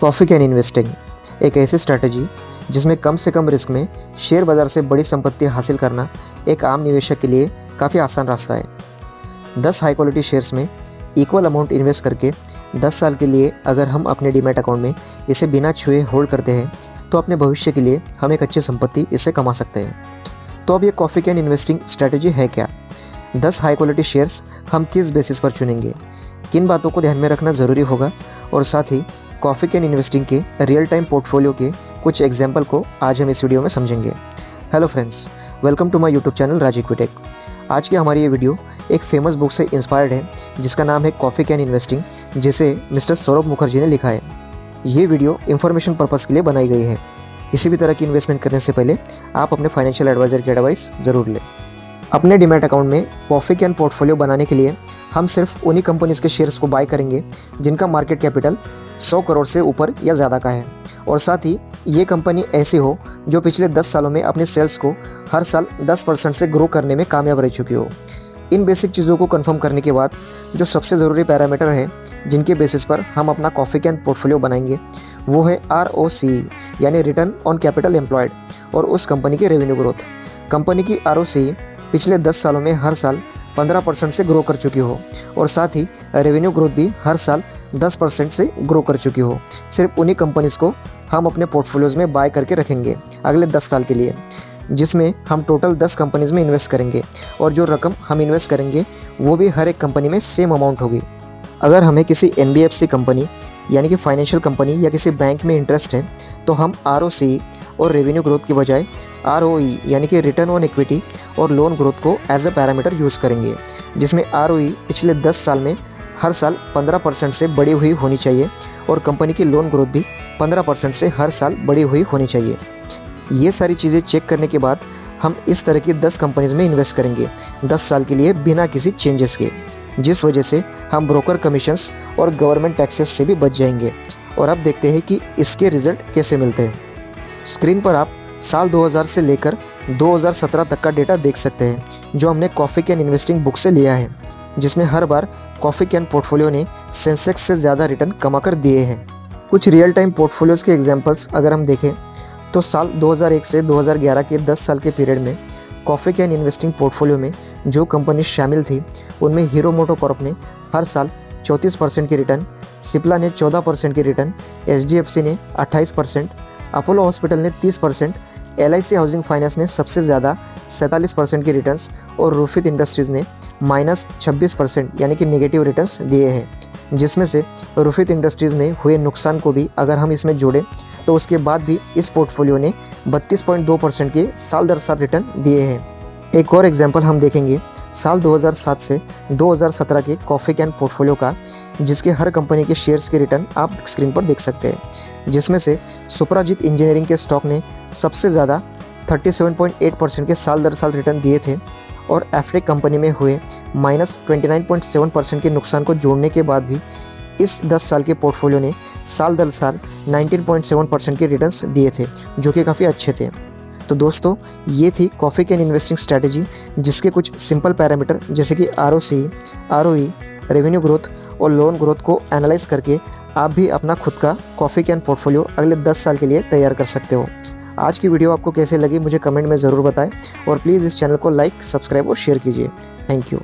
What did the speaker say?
Coffee can investing एक ऐसी strategy जिसमें कम से कम रिस्क में शेयर बाज़ार से बड़ी संपत्ति हासिल करना एक आम निवेशक के लिए काफ़ी आसान रास्ता है। 10 हाई क्वालिटी शेयर्स में इक्वल अमाउंट इन्वेस्ट करके 10 साल के लिए अगर हम अपने डीमैट अकाउंट में इसे बिना छुए होल्ड करते हैं तो अपने भविष्य के लिए हम एक अच्छी संपत्ति इससे कमा सकते हैं। तो अब ये कॉफ़ी कैन इन्वेस्टिंग स्ट्रैटेजी है क्या? 10 हाई क्वालिटी शेयर्स हम किस बेसिस पर चुनेंगे, किन बातों को ध्यान में रखना ज़रूरी होगा और साथ ही कॉफ़ी कैन इन्वेस्टिंग के रियल टाइम पोर्टफोलियो के कुछ एग्जाम्पल को आज हम इस वीडियो में समझेंगे। Hello friends, welcome to my YouTube channel Raj Equitech. आज की हमारी ये वीडियो एक फेमस बुक से इंस्पायर्ड है जिसका नाम है कॉफ़ी कैन इन्वेस्टिंग, जिसे मिस्टर सौरभ मुखर्जी ने लिखा है। ये वीडियो इन्फॉर्मेशन पर्पज़ के लिए बनाई गई है। किसी भी तरह की इन्वेस्टमेंट करने से पहले आप अपने फाइनेंशियल एडवाइज़र की एडवाइस ज़रूर लें। अपने डीमैट अकाउंट में कॉफ़ी कैन पोर्टफोलियो बनाने के लिए हम सिर्फ उन्हीं कंपनीज़ के शेयर्स को बाय करेंगे जिनका मार्केट कैपिटल 100 करोड़ से ऊपर या ज़्यादा का है, और साथ ही ये कंपनी ऐसी हो जो पिछले 10 सालों में अपने सेल्स को हर साल 10% से ग्रो करने में कामयाब रह चुकी हो। इन बेसिक चीज़ों को कंफर्म करने के बाद जो सबसे ज़रूरी पैरामीटर है जिनके बेसिस पर हम अपना कॉफ़ी कैन पोर्टफोलियो बनाएंगे वो है ROCE यानी रिटर्न ऑन कैपिटल एम्प्लॉयड, और उस कंपनी की रेवेन्यू ग्रोथ। कंपनी की ROCE पिछले 10 सालों में हर साल 15% से ग्रो कर चुकी हो और साथ ही रेवेन्यू ग्रोथ भी हर साल 10% से ग्रो कर चुकी हो। सिर्फ उन्हीं कंपनीज़ को हम अपने पोर्टफोलियोज़ में बाय करके रखेंगे अगले 10 साल के लिए, जिसमें हम टोटल 10 कंपनीज़ में इन्वेस्ट करेंगे और जो रकम हम इन्वेस्ट करेंगे वो भी हर एक कंपनी में सेम अमाउंट होगी। अगर हमें किसी NBFC कंपनी यानी कि फाइनेंशियल कंपनी या किसी बैंक में इंटरेस्ट है तो हम ROCE और रेवेन्यू ग्रोथ की बजाय ROE यानी कि रिटर्न ऑन इक्विटी और लोन ग्रोथ को एज अ पैरामीटर यूज़ करेंगे, जिसमें ROE पिछले 10 साल में हर साल 15% से बढ़ी हुई होनी चाहिए और कंपनी की लोन ग्रोथ भी 15% से हर साल बढ़ी हुई होनी चाहिए। ये सारी चीज़ें चेक करने के बाद हम इस तरह की 10 कंपनीज़ में इन्वेस्ट करेंगे 10 साल के लिए बिना किसी चेंजेस के, जिस वजह से हम ब्रोकर कमीशंस और गवर्नमेंट टैक्सेस से भी बच जाएंगे। और अब देखते हैं कि इसके रिजल्ट कैसे मिलते हैं। स्क्रीन पर आप साल 2000 से लेकर 2017 तक का डेटा देख सकते हैं जो हमने कॉफ़ी कैन इन्वेस्टिंग बुक से लिया है, जिसमें हर बार कॉफ़ी कैन पोर्टफोलियो ने सेंसेक्स से ज़्यादा रिटर्न कमाकर दिए हैं। कुछ रियल टाइम पोर्टफोलियोज़ के एग्जांपल्स अगर हम देखें तो साल 2001 से 2011 के 10 साल के पीरियड में कॉफ़ी कैन इन्वेस्टिंग पोर्टफोलियो में जो कंपनी शामिल थी उनमें हीरो मोटोकॉर्प ने हर साल 34% की रिटर्न, सिप्ला ने 14% की रिटर्न, HDFC ने 28%, अपोलो हॉस्पिटल ने 30%, LIC हाउसिंग फाइनेंस ने सबसे ज़्यादा 47% की रिटर्न्स और रूफित इंडस्ट्रीज़ ने -26% यानी कि नेगेटिव रिटर्न्स दिए हैं, जिसमें से रूफित इंडस्ट्रीज़ में हुए नुकसान को भी अगर हम इसमें जोड़ें तो उसके बाद भी इस पोर्टफोलियो ने 32.2% के साल दर साल रिटर्न दिए हैं। एक और एग्जांपल हम देखेंगे साल 2007 से 2017 के कॉफ़ी कैन पोर्टफोलियो का, जिसके हर कंपनी के शेयर्स के रिटर्न आप स्क्रीन पर देख सकते हैं, जिसमें से सुपराजीत इंजीनियरिंग के स्टॉक ने सबसे ज़्यादा 37.8% के साल दर साल रिटर्न दिए थे और एफ्रिक कंपनी में हुए -29.7% के नुकसान को जोड़ने के बाद भी इस 10 साल के पोर्टफोलियो ने साल दर साल 19.7% के रिटर्न्स दिए थे, जो कि काफ़ी अच्छे थे। तो दोस्तों, ये थी कॉफ़ी कैन इन्वेस्टिंग स्ट्रैटेजी, जिसके कुछ सिंपल पैरामीटर जैसे कि ROCE, ROE, रेवेन्यू ग्रोथ और लोन ग्रोथ को एनालाइज करके आप भी अपना खुद का कॉफ़ी कैन पोर्टफोलियो अगले 10 साल के लिए तैयार कर सकते हो। आज की वीडियो आपको कैसे लगी मुझे कमेंट में ज़रूर बताएं और प्लीज़ इस चैनल को लाइक, सब्सक्राइब और शेयर कीजिए। Thank you.